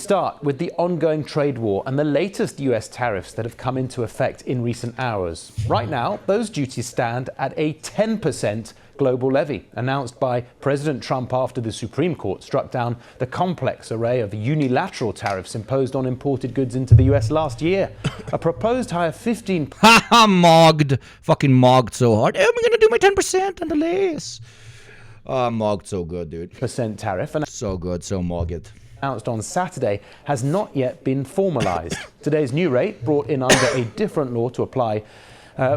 start with the ongoing trade war and the latest US tariffs that have come into effect in recent hours. Right now, those duties stand at a 10% global levy, announced by President Trump after the Supreme Court struck down the complex array of unilateral tariffs imposed on imported goods into the US last year. A proposed higher 15% mogged. Fucking mogged so hard. I'm going to do my 10% on the lace. Mogged so good, dude. Tariff. And so good, so mogged. Announced on Saturday has not yet been formalized. Today's new rate, brought in under a different law to apply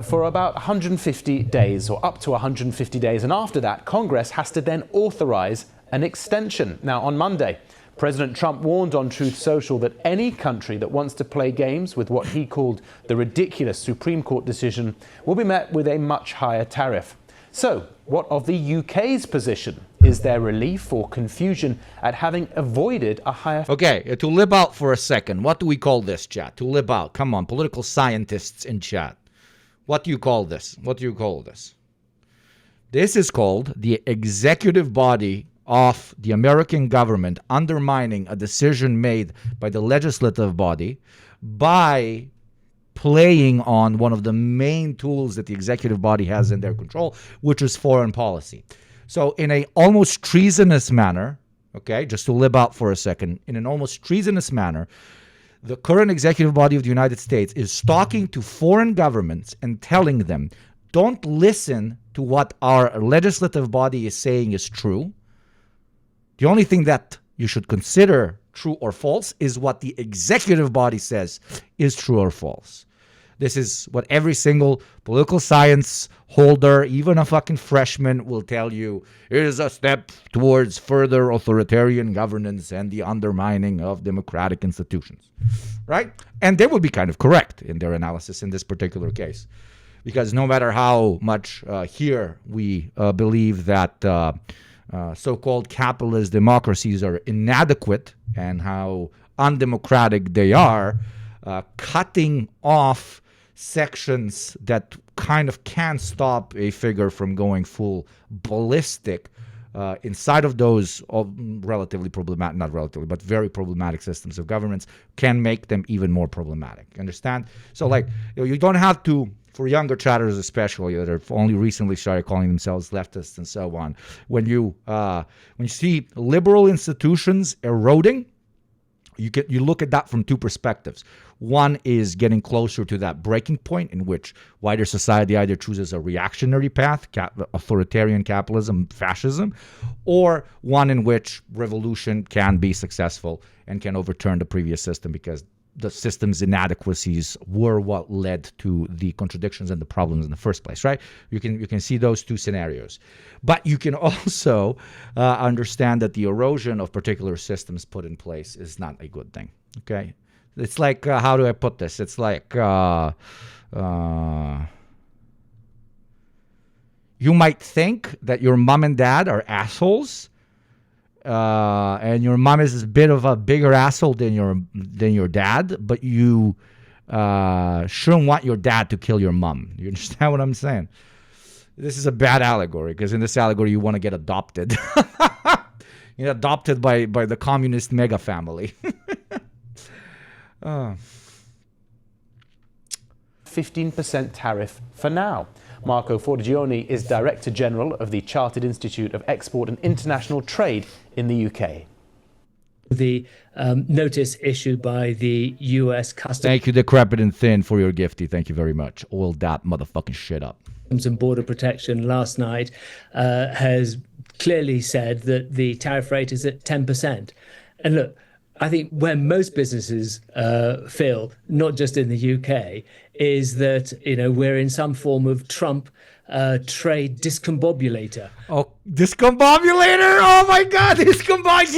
for about 150 days or up to 150 days. And after that, Congress has to then authorize an extension. Now, on Monday, President Trump warned on Truth Social that any country that wants to play games with what he called the ridiculous Supreme Court decision will be met with a much higher tariff. So, what of the UK's position? Is there relief or confusion at having avoided a higher... Okay, to lib out for a second. What do we call this, chat? To lib out. Come on, political scientists in chat. What do you call this? What do you call this? This is called the executive body of the American government undermining a decision made by the legislative body by playing on one of the main tools that the executive body has in their control, which is foreign policy. So in a almost treasonous manner, okay, just to lib out for a second, in an almost treasonous manner, the current executive body of the United States is talking to foreign governments and telling them, don't listen to what our legislative body is saying is true. The only thing that you should consider true or false is what the executive body says is true or false. This is what every single political science holder, even a fucking freshman, will tell you is a step towards further authoritarian governance and the undermining of democratic institutions, right? And they will be kind of correct in their analysis in this particular case. Because no matter how much here we believe that so-called capitalist democracies are inadequate and how undemocratic they are, cutting off sections that kind of can stop a figure from going full ballistic inside of those relatively problematic, not relatively, but very problematic systems of governments can make them even more problematic. Understand? So like, you don't have to, for younger chatters especially that have only recently started calling themselves leftists and so on, when you see liberal institutions eroding, you look at that from two perspectives. One is getting closer to that breaking point in which wider society either chooses a reactionary path, authoritarian capitalism, fascism, or one in which revolution can be successful and can overturn the previous system because the system's inadequacies were what led to the contradictions and the problems in the first place, right? You can see those two scenarios. But you can also understand that the erosion of particular systems put in place is not a good thing, okay? It's like, how do I put this? It's like, you might think that your mom and dad are assholes, and your mom is a bit of a bigger asshole than your dad, but you shouldn't want your dad to kill your mom. You understand what I'm saying? This is a bad allegory because in this allegory you want to get adopted. You're adopted by the communist mega family. 15% tariff for now. Marco Forgione is Director General of the Chartered Institute of Export and International Trade in the UK. The notice issued by the U.S. Customs... Thank you, Decrepit and Thin, for your gifty. Thank you very much. Oil that motherfucking shit up. And Border Protection last night has clearly said that the tariff rate is at 10%. And look, I think where most businesses feel, not just in the UK, is that we're in some form of Trump trade discombobulator. Oh, discombobulator! Oh my God, he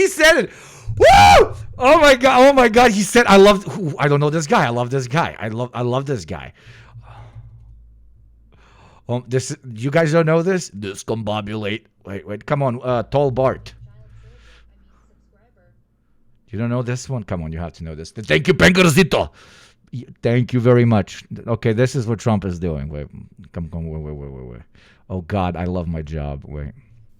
said it. Woo! Oh my God, he said. I don't know this guy. I love this guy. I love this guy. You guys don't know this? Discombobulate. Wait, come on, Tall Bart. You don't know this one? Come on, you have to know this. Thank you, Pengarzito. Thank you very much. Okay, this is what Trump is doing. Wait. Oh God, I love my job. Wait.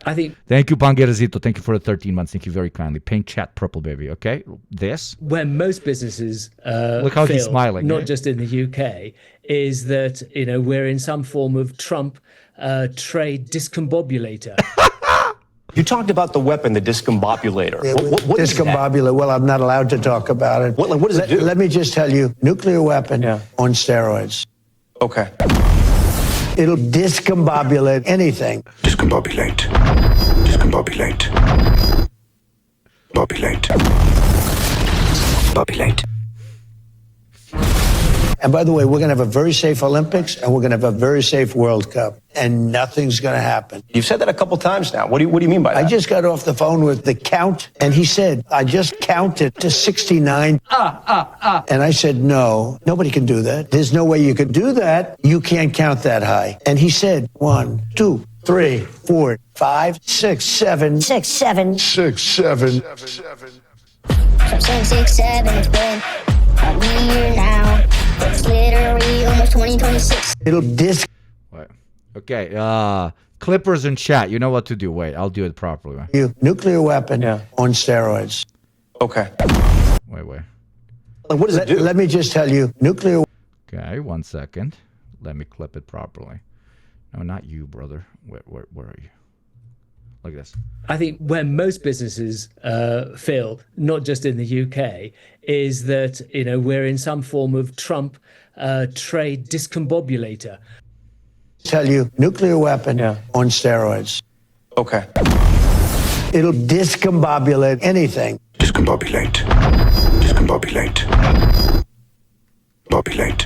I think Thank you, Pangerazito. Thank you for the 13 months. Thank you very kindly. Paint chat purple, baby. Okay, this. where most businesses Look how he's fail, smiling, not eh? just in the UK, is that we're in some form of Trump trade discombobulator. You talked about the weapon, the discombobulator. What is that? Discombobulator. Well, I'm not allowed to talk about it. What does it do? Let me just tell you, nuclear weapon on steroids. Okay. It'll discombobulate anything. Discombobulate. Discombobulate. Bobulate. Bobulate. And by the way, we're going to have a very safe Olympics and we're going to have a very safe World Cup. And nothing's going to happen. You've said that a couple times now. What do you mean by that? I just got off the phone with the count, and he said, I just counted to 69. And I said, no, nobody can do that. There's no way you could do that. You can't count that high. And he said, 1, 2, 3, 4, 5, 6, 7. 6, 7. 6, 7. From 7, 6, 7, it's been a year now. It's literally almost 2026. It'll Wait. Okay. Clippers in chat. You know what to do. Wait, I'll do it properly. you nuclear weapon on steroids. Okay. Wait. What does that do? Let me just tell you, nuclear. Okay, 1 second. Let me clip it properly. No, not you, brother. Where are you? Like this. I think where most businesses fail, not just in the UK, is that we're in some form of Trump trade discombobulator. Tell you, nuclear weapon on steroids. Okay. It'll discombobulate anything. Discombobulate. Discombobulate. Bobulate.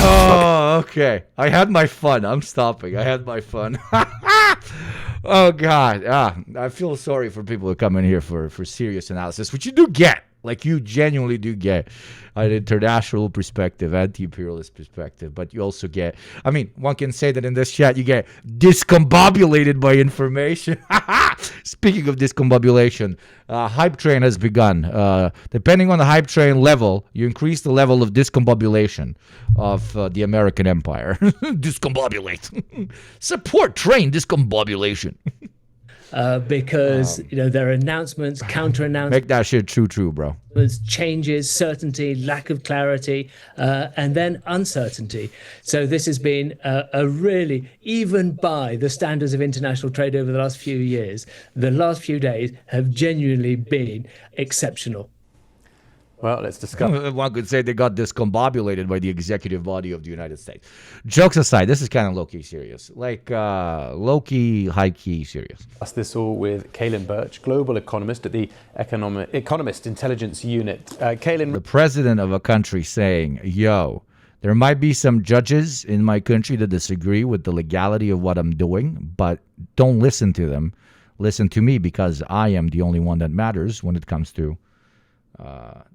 Oh, okay. I had my fun. I'm stopping. I had my fun. Oh, God. I feel sorry for people who come in here for serious analysis, which you do get. Like, you genuinely do get an international perspective, anti-imperialist perspective, but you also get, I mean, one can say that in this chat, you get discombobulated by information. Speaking of discombobulation, hype train has begun. Depending on the hype train level, you increase the level of discombobulation of the American empire. Discombobulate. Support train discombobulation. Because there are announcements, counter-announcements, Make that shit true, bro. changes, certainty, lack of clarity, and then uncertainty. So this has been a really, even by the standards of international trade over the last few years, the last few days have genuinely been exceptional. Well, let's discuss. One could say they got discombobulated by the executive body of the United States. Jokes aside, this is kind of low-key serious. Like, low-key, high-key serious. Discuss this all with Kaylin Birch, global economist at the Economist Intelligence Unit. Kaylin, The president of a country saying, yo, there might be some judges in my country that disagree with the legality of what I'm doing, but don't listen to them. Listen to me because I am the only one that matters when it comes to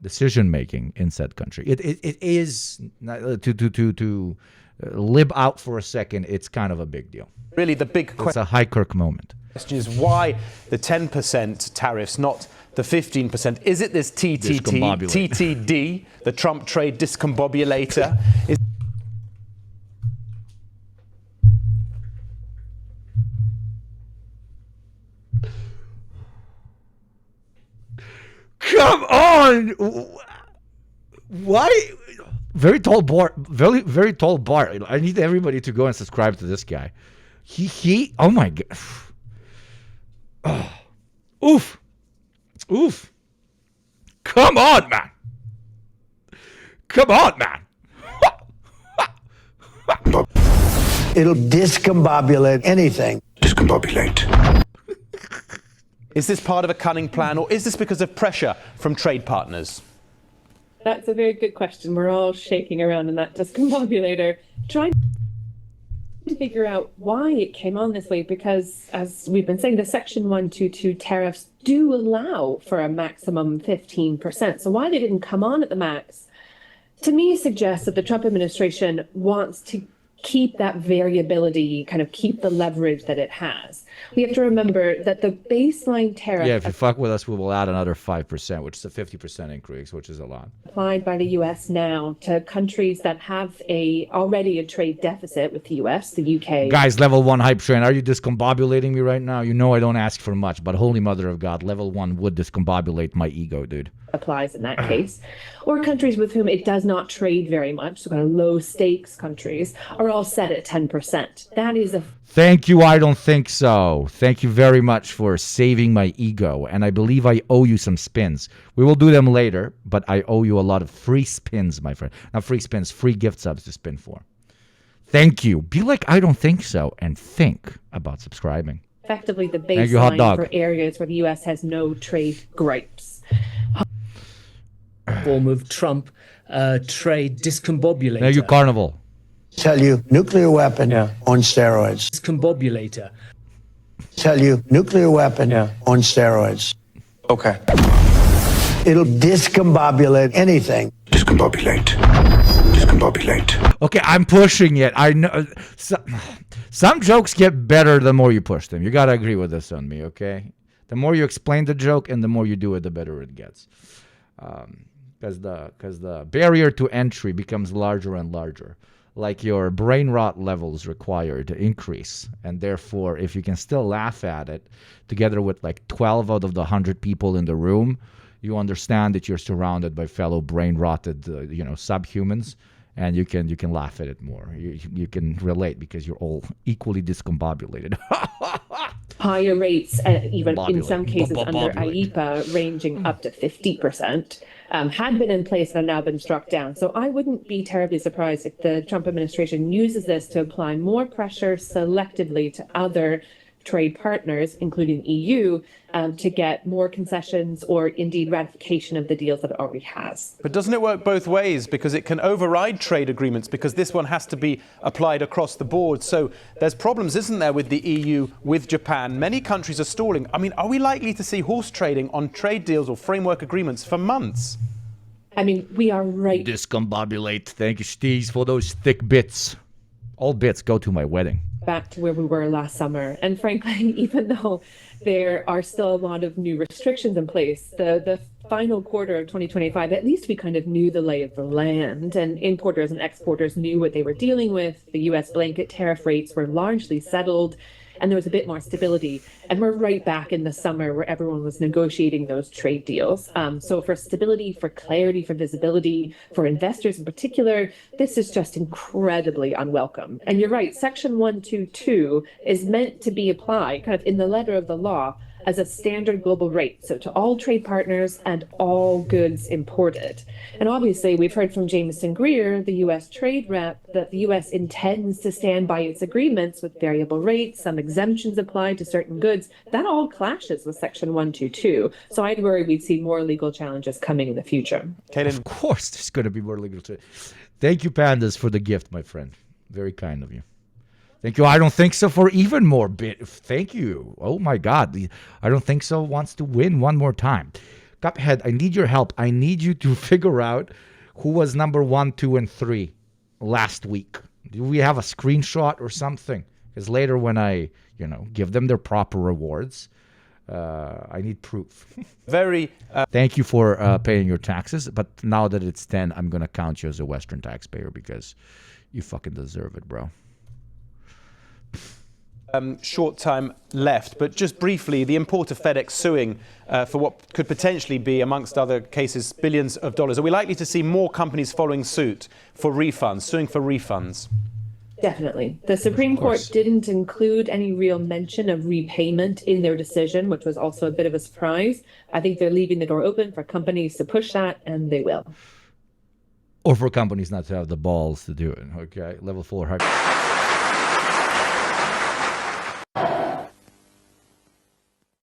decision making in said country. It is to live out for a second. It's kind of a big deal. really the big It's a High Kirk moment. question is why the 10% tariffs, not the 15%? Is it this TTD, the Trump trade discombobulator? Come on! Why? Very tall bar. Very tall bar. I need everybody to go and subscribe to this guy. He. Oh my god. Oh. Oof. Oof. Come on, man. Come on, man. It'll discombobulate anything. Discombobulate. Is this part of a cunning plan, or is this because of pressure from trade partners? That's a very good question. We're all shaking around in that discombobulator, trying to figure out why it came on this way, because as we've been saying, the Section 122 tariffs do allow for a maximum 15%. So why they didn't come on at the max, to me, suggests that the Trump administration wants to keep that variability, kind of keep the leverage that it has. We have to remember that the baseline tariff Yeah, if you fuck with us, we will add another 5%, which is a 50% increase, which is a lot. applied by the U.S. now to countries that have already a trade deficit with the U.S., the U.K. Guys, level 1 hype train, are you discombobulating me right now? You know I don't ask for much, but holy mother of God, level 1 would discombobulate my ego, dude. Applies in that case, or countries with whom it does not trade very much, so kind of low stakes countries, are all set at 10%. That is a Thank you, I don't think so. Thank you very much for saving my ego, and I believe I owe you some spins. We will do them later, but I owe you a lot of free spins, my friend. Not free spins, free gift subs to spin for. Thank you. Be like I don't think so, and think about subscribing. effectively the Thank you, hot baseline dog. for areas where the U.S. has no trade gripes. Form of Trump trade discombobulator. Thank you, Carnival. Tell you nuclear weapon on steroids. Discombobulator. Tell you nuclear weapon on steroids. Okay. It'll discombobulate anything. Discombobulate. Discombobulate. Okay, I'm pushing it. I know some jokes get better the more you push them. You gotta agree with this on me, okay? The more you explain the joke and the more you do it, the better it gets. Because the barrier to entry becomes larger and larger. Like your brain rot levels required to increase, and therefore, if you can still laugh at it, together with like 12 out of the 100 people in the room, you understand that you're surrounded by fellow brain rotted, subhumans, and you can laugh at it more. You can relate because you're all equally discombobulated. Higher rates, even in some cases under IEPA, ranging up to 50%, had been in place and have now been struck down. So I wouldn't be terribly surprised if the Trump administration uses this to apply more pressure selectively to other trade partners, including EU, to get more concessions or indeed ratification of the deals that it already has. But doesn't it work both ways? Because it can override trade agreements, because this one has to be applied across the board. So there's problems, isn't there, with the EU, with Japan? Many countries are stalling. I mean, are we likely to see horse trading on trade deals or framework agreements for months? I mean, we are right Discombobulate. Thank you, Steez, for those thick bits. All bits go to my wedding. back to where we were last summer. And frankly, even though there are still a lot of new restrictions in place, the final quarter of 2025, at least we kind of knew the lay of the land, and importers and exporters knew what they were dealing with. The US blanket tariff rates were largely settled, and there was a bit more stability. And we're right back in the summer where everyone was negotiating those trade deals. So for stability, for clarity, for visibility, for investors in particular, this is just incredibly unwelcome. And you're right, Section 122 is meant to be applied kind of in the letter of the law as a standard global rate, so to all trade partners and all goods imported. And obviously, we've heard from Jameson Greer, the U.S. trade rep, that the U.S. intends to stand by its agreements with variable rates, some exemptions applied to certain goods. That all clashes with Section 122. So I'd worry we'd see more legal challenges coming in the future. Of course, there's going to be more legal challenges. Thank you, Pandas, for the gift, my friend. Very kind of you. Thank you. I don't think so for even more bit. Thank you. Oh my God. I don't think so wants to win one more time. Cuphead, I need your help. I need you to figure out who was number 1, 2, and 3 last week. Do we have a screenshot or something? Because later when I, give them their proper rewards, I need proof. Thank you for paying your taxes. But now that it's 10, I'm going to count you as a Western taxpayer because you fucking deserve it, bro. Short time left, but just briefly, the importer FedEx suing for what could potentially be, amongst other cases, billions of dollars. Are we likely to see more companies following suit for refunds, suing for refunds? Definitely. The Supreme Court didn't include any real mention of repayment in their decision, which was also a bit of a surprise. I think they're leaving the door open for companies to push that, and they will. Or for companies not to have the balls to do it, okay? Level 4 hype.